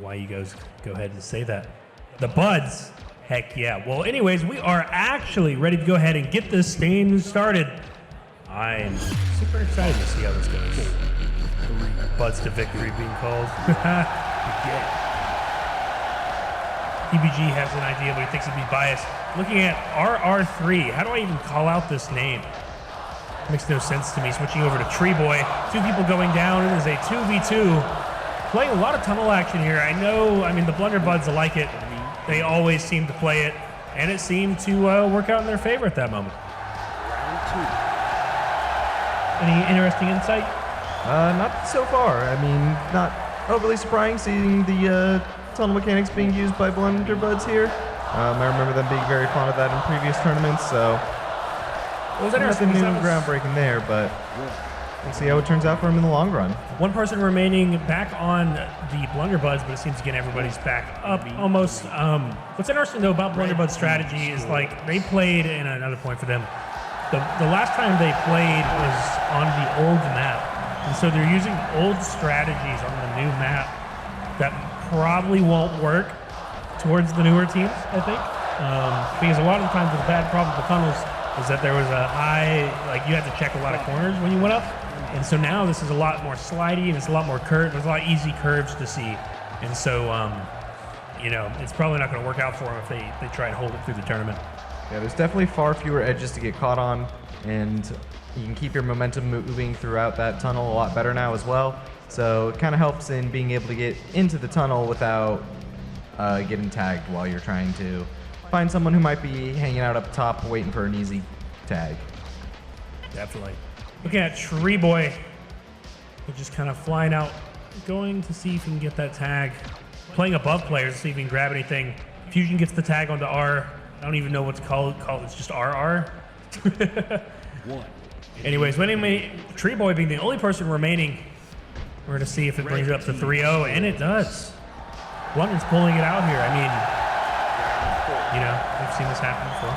Why you guys go ahead and say that? The Buds. Heck yeah. Well, anyways, we are actually ready to go ahead and get this game started. I'm super excited to see how this goes. Buds to victory being called. TBG has an idea, but he thinks it'd be biased. Looking at RR3, how do I even call out this name? Makes no sense to me. Switching over to Tree Boy. 2 people going down. It is a 2v2. Playing a lot of tunnel action here. I mean, the Blunderbuds like it. They always seem to play it, and it seemed to work out in their favor at that moment. Any interesting insight? Not so far. I mean, not overly surprising seeing the tunnel mechanics being used by Blunderbuds here. I remember them being very fond of that in previous tournaments, so nothing new and groundbreaking there, but we'll see how it turns out for him in the long run. One person remaining back on the Blunderbuds, but it seems again everybody's back up almost. What's interesting though about Blunderbuds' strategy is like they played, and another point for them, the last time they played was on the old map, and so they're using old strategies on the new map that probably won't work towards the newer teams, I think, because a lot of the times the bad problem with the tunnels is that there was a high, like you had to check a lot of corners when you went up. And so now this is a lot more slidey and it's a lot more curved. There's a lot of easy curves to see. And so, you know, it's probably not going to work out for them if they try and hold it through the tournament. Yeah, there's definitely far fewer edges to get caught on, and you can keep your momentum moving throughout that tunnel a lot better now as well. So it kind of helps in being able to get into the tunnel without getting tagged while you're trying to find someone who might be hanging out up top waiting for an easy tag. Definitely. Looking at Tree Boy, we're just kind of flying out, going to see if he can get that tag. Playing above players to see if he can grab anything. Fusion gets the tag onto R. I don't even know what's called. It's just RR. Anyways, Tree Boy being the only person remaining, we're going to see if it brings it up to 3-0, and it does. Blunder's pulling it out here. I mean, you know, we've seen this happen before.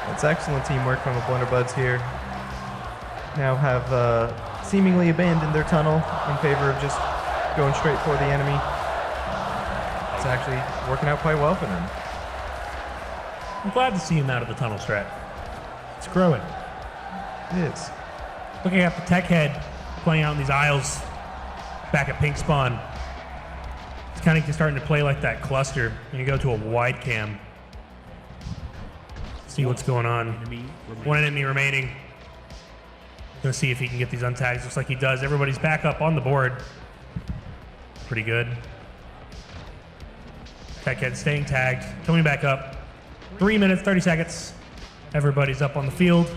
That's excellent teamwork from the Blunderbuds here. Now have seemingly abandoned their tunnel in favor of just going straight for the enemy. It's actually working out quite well for them. I'm glad to see him out of the tunnel strat. It's growing. It is. Looking at the tech head, playing out in these aisles, back at pink spawn. It's kind of starting to play like that cluster. When you go to a wide cam, see what's going on. One enemy remaining. Gonna see if he can get these untags. Looks like he does. Everybody's back up on the board. Pretty good. Techhead staying tagged. Coming back up. 3 minutes, 30 seconds. Everybody's up on the field.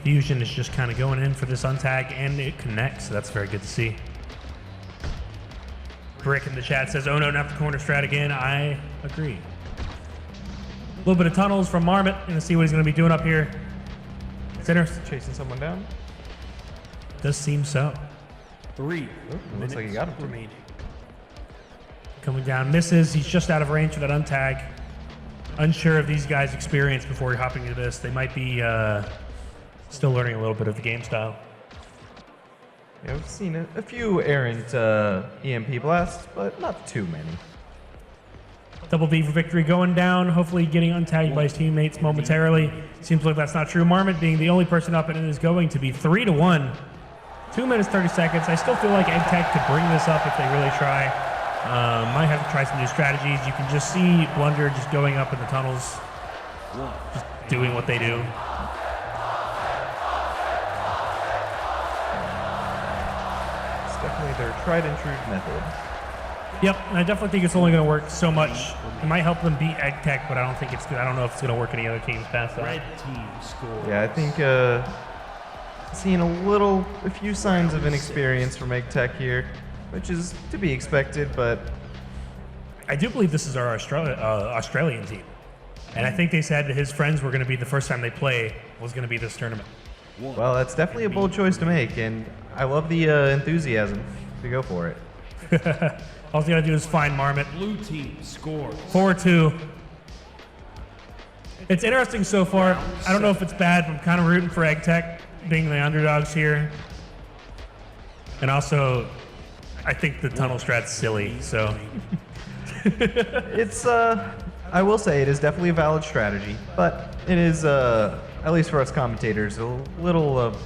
Fusion is just kind of going in for this untag, and it connects. So that's very good to see. Brick in the chat says, oh no, not the corner strat again. I agree. A little bit of tunnels from Marmot. Gonna see what he's gonna be doing up here. Center. Chasing someone down. Does seem so. 3 looks like he got him. Remaining. Coming down, misses. He's just out of range for that untag. Unsure of these guys' experience before hopping into this. They might be still learning a little bit of the game style. Yeah, we've seen a few errant EMP blasts, but not too many. Double V for victory going down, hopefully getting untagged by his teammates momentarily. Seems like that's not true. Marmot being the only person up, and it is going to be 3-1. 2 minutes, 30 seconds. I still feel like EggTec could bring this up if they really try. Might have to try some new strategies. You can just see Blunder just going up in the tunnels, just doing what they do. It's definitely their tried and true method. Yep, and I definitely think it's only going to work so much. It might help them beat EggTec, but I don't think it's good. I don't know if it's going to work any other teams past that. Red team scores. Yeah, I think seeing a few signs of inexperience from EggTec here, which is to be expected, but I do believe this is our Australian team. And I think they said that his friends were going to be the first time they play was going to be this tournament. Well, that's definitely a bold choice to make, and I love the enthusiasm to go for it. All you gotta do is find Marmot. Blue team scores. 4-2. It's interesting so far. I don't know if it's bad, but I'm kind of rooting for EggTec being the underdogs here. And also, I think the tunnel strat's silly, so. It's, I will say it is definitely a valid strategy, but it is, at least for us commentators, a little,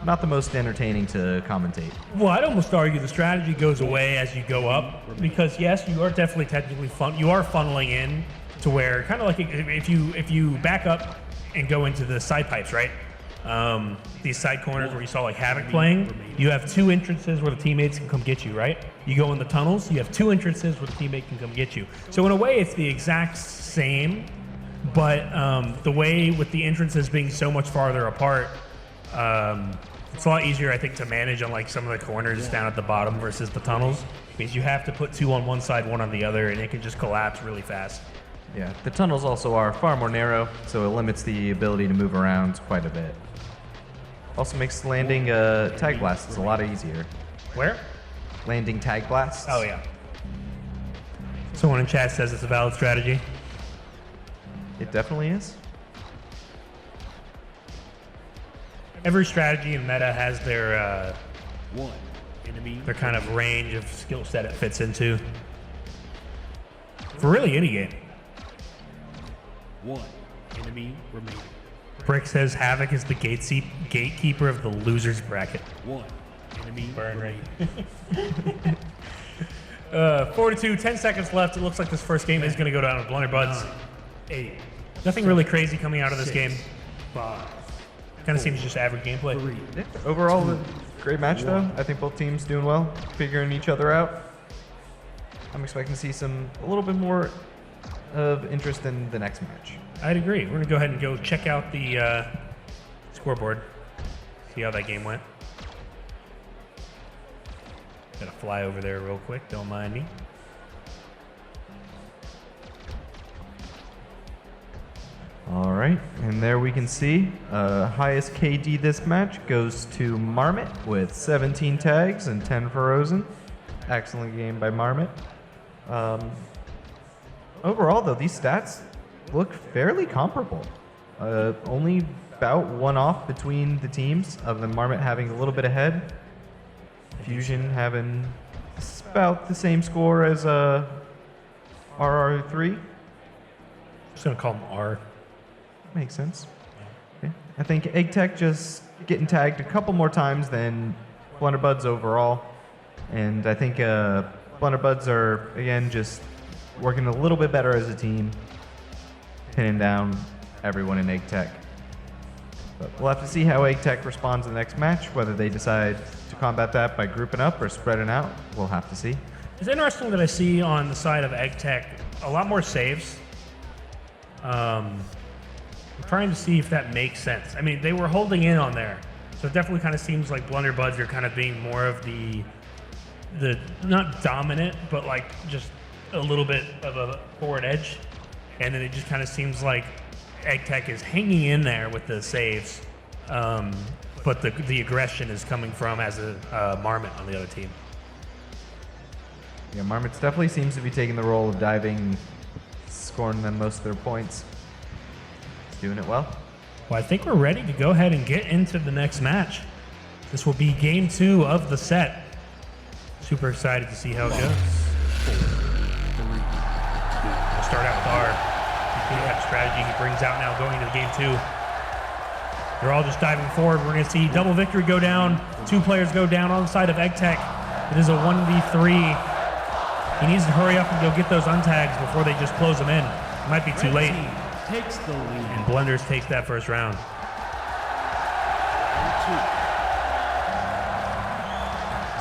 not the most entertaining to commentate. Well, I'd almost argue the strategy goes away as you go up, because yes, you are definitely technically you are funneling in to where, kind of like if you back up and go into the side pipes, right? These side corners where you saw like Havoc playing, you have two entrances where the teammates can come get you, right? You go in the tunnels, you have two entrances where the teammate can come get you. So in a way, it's the exact same, but the way with the entrances being so much farther apart, it's a lot easier, I think, to manage on like some of the corners down at the bottom versus the tunnels, because you have to put two on one side, one on the other, and it can just collapse really fast. Yeah, the tunnels also are far more narrow, so it limits the ability to move around quite a bit. Also makes landing tag blasts a lot easier. Where? Landing tag blasts. Oh, yeah. Someone in chat says it's a valid strategy. It definitely is. Every strategy in meta has their One enemy. their kind of range of skill set it fits into. For really any game. One enemy remaining. Brick says Havoc is the gatekeeper of the losers bracket. One enemy Burn rate. remaining. 42, 10 seconds left. It looks like this first game is going to go down with Blunderbuds. 8. Nothing really crazy coming out of this game. 5. Kind of seems just average gameplay. 3. Yeah, overall, a great match though. I think both teams doing well, figuring each other out. I'm expecting to see a little bit more of interest in the next match. I'd agree. We're going to go ahead and go check out the scoreboard. See how that game went. Gotta fly over there real quick. Don't mind me. All right, and there we can see highest KD this match goes to Marmot with 17 tags and 10 for Rosen. Excellent game by Marmot. Overall, though, these stats look fairly comparable. Only about one off between the teams, other than Marmot having a little bit ahead. Fusion having about the same score as RR3. Just gonna call him R. Makes sense. Okay. I think EggTec just getting tagged a couple more times than Blunderbuds overall. And I think Blunderbuds are, again, just working a little bit better as a team, pinning down everyone in EggTec. But we'll have to see how EggTec responds in the next match, whether they decide to combat that by grouping up or spreading out. We'll have to see. It's interesting that I see on the side of EggTec a lot more saves. I'm trying to see if that makes sense. I mean, they were holding in on there, so it definitely kind of seems like Blunderbuds are kind of being more of the not dominant, but like just a little bit of a forward edge. And then it just kind of seems like EggTec is hanging in there with the saves, but the aggression is coming from as a Marmot on the other team. Yeah, Marmot definitely seems to be taking the role of diving, scoring them most of their points. He's doing it well. Well, I think we're ready to go ahead and get into the next match. This will be game 2 of the set. Super excited to see how it goes. We'll start out with R. He have strategy he brings out now going into game 2. They're all just diving forward. We're going to see double victory go down. 2 players go down on the side of EggTec. It is a 1v3. He needs to hurry up and go get those untags before they just close him in. It might be too late. Takes the lead. And Blunders takes that first round.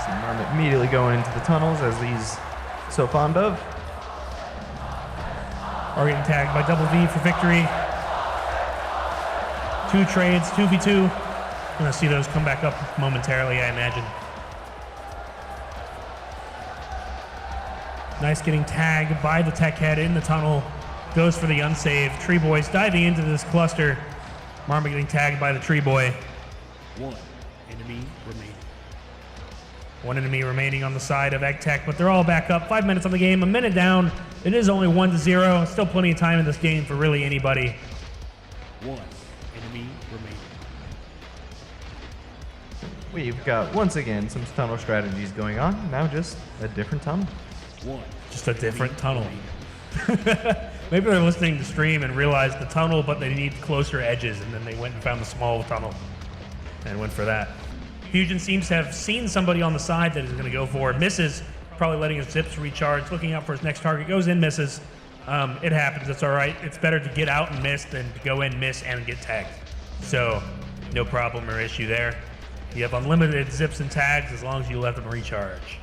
See Marmot immediately going into the tunnels as he's so fond of. Are getting tagged by Double V for victory. 2 trades, 2v2. Gonna see those come back up momentarily, I imagine. Nice getting tagged by the tech head in the tunnel. Goes for the unsave. Tree Boys diving into this cluster. Marmot getting tagged by the Tree Boy. 1 enemy remaining. 1 enemy remaining on the side of EggTec, but they're all back up. 5 minutes on the game, a minute down. It is only 1-0. Still plenty of time in this game for really anybody. 1 enemy remaining. We've got, once again, some tunnel strategies going on. Now just a different tunnel. Just a different tunnel. Maybe they're listening to stream and realized the tunnel, but they need closer edges, and then they went and found the small tunnel and went for that. Fusion seems to have seen somebody on the side that is going to go for it. Misses, probably letting his zips recharge, looking out for his next target. Goes in, misses. It happens. It's all right. It's better to get out and miss than to go in, miss, and get tagged. So no problem or issue there. You have unlimited zips and tags as long as you let them recharge.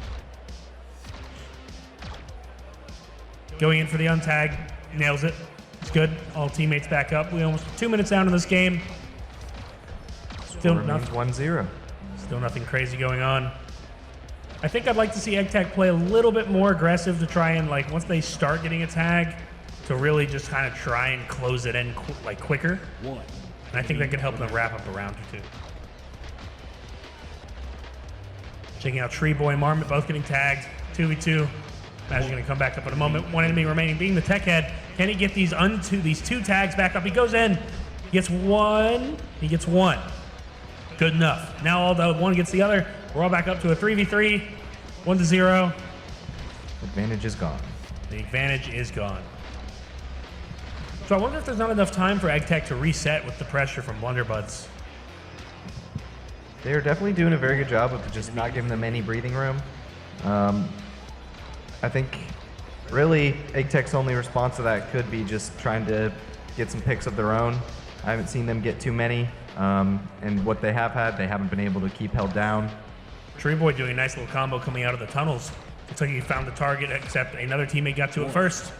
Going in for the untag, nails it. It's good. All teammates back up. We almost 2 minutes down in this game. Still nothing. 1-0. Still nothing crazy going on. I think I'd like to see EggTec play a little bit more aggressive to try and, like, once they start getting a tag, to really just kind of try and close it in quicker. And I think that could help them wrap up a round or two. Checking out Tree Boy and Marmot both getting tagged. 2v2. Magic going to come back up in a moment. One enemy remaining, being the tech head. Can he get these two tags back up? He goes in. He gets one. He gets one. Good enough. Now all the one gets the other. We're all back up to a 3v3. 1-0. Advantage is gone. The advantage is gone. So I wonder if there's not enough time for EggTec to reset with the pressure from Blunderbuds. They're definitely doing a very good job of just not giving them any breathing room. I think really EggTec's only response to that could be just trying to get some picks of their own. I haven't seen them get too many, and what they have had, they haven't been able to keep held down. Tree Boy doing a nice little combo coming out of the tunnels. Looks like he found the target, except another teammate got to it first.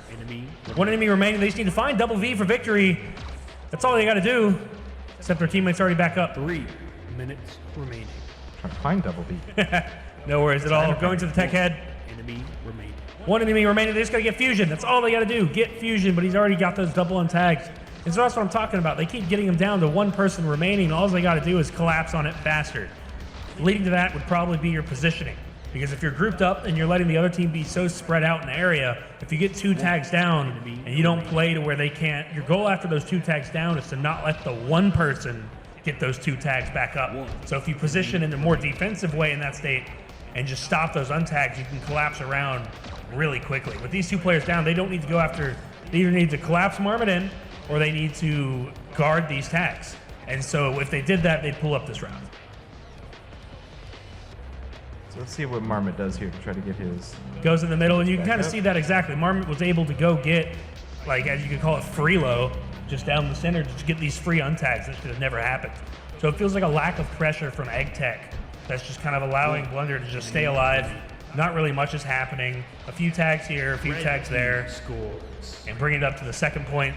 One enemy remaining. They just need to find double V for victory. That's all they got to do, except their teammate's already back up. 3 minutes remaining. Trying to find double B. No worries at all. Going to the tech head. Enemy remaining. One enemy remaining. They just got to get Fusion. That's all they got to do. Get Fusion, but he's already got those double untags. And so that's what I'm talking about. They keep getting him down to one person remaining. All they got to do is collapse on it faster. Leading to that would probably be your positioning. Because if you're grouped up and you're letting the other team be so spread out in the area, if you get 2 tags down and you don't play to where they can't, your goal after those 2 tags down is to not let the one person get those 2 tags back up. So if you position in a more defensive way in that state and just stop those untags, you can collapse around really quickly. With these 2 players down, they don't need to go after, they either need to collapse Marmot in or they need to guard these tags. And so if they did that, they'd pull up this round. So let's see what Marmot does here to try to get his. Goes in the middle, and you can kind of see that exactly. Marmot was able to go get, like, as you could call it, free low, just down the center, to get these free untags. That should have never happened. So it feels like a lack of pressure from EggTec that's just kind of allowing Blunder to just stay alive. Not really much is happening. A few tags here, a few tags there, and bring it up to the second point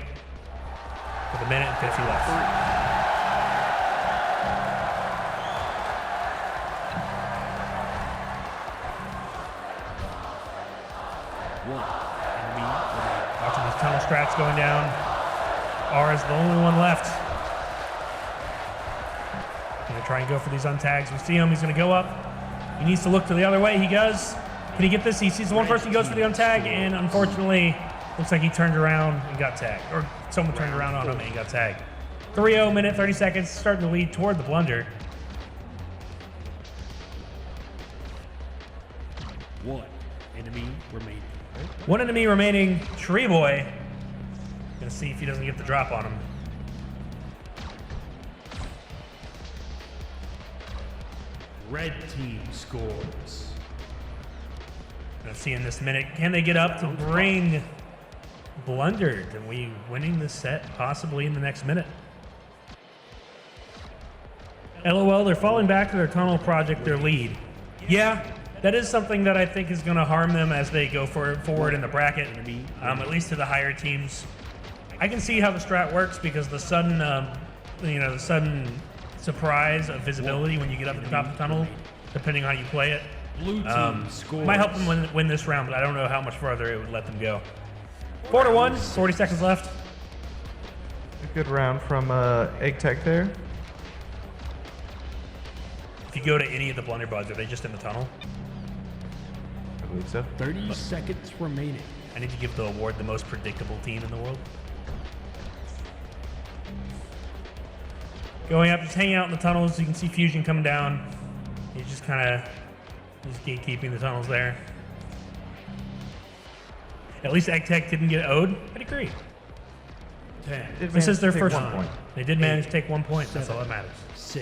with 1 minute and 50 left. Watching these tunnel strats going down. R is the only one left. Gonna try and go for these untags. We see him, he's gonna go up. He needs to look to the other way, he does. Can he get this? He sees the one person, he goes for the untag, and unfortunately, looks like he turned around and got tagged. Or someone turned around on him and he got tagged. 3-0, minute, 30 seconds, starting to lead toward the Blunder. 1 enemy remaining. 1 enemy remaining. Tree Boy. Gonna see if he doesn't get the drop on him. Red team scores. Gonna see in this minute, can they get up to bring Blunder? And we winning this set possibly in the next minute. LOL, they're falling back to their tunnel project, their lead. Yeah, that is something that I think is going to harm them as they go forward in the bracket, at least to the higher teams. I can see how the strat works because the sudden, the sudden surprise of visibility when you get up at the top of the tunnel, depending on how you play it, Blue team scores. might help them win this round, but I don't know how much farther it would let them go. 4-1, 40 seconds left. A good round from EggTec there. If you go to any of the Blunderbuds, are they just in the tunnel? I believe so. 30 seconds remaining. I need to give the award the most predictable team in the world. Going up, just hanging out in the tunnels. You can see Fusion coming down. He's just kind of just gatekeeping the tunnels there. At least EggTec didn't get owed. I agree. 10, Did This is manage their to take first 1 point. They did manage to take 1 point. That's all that matters.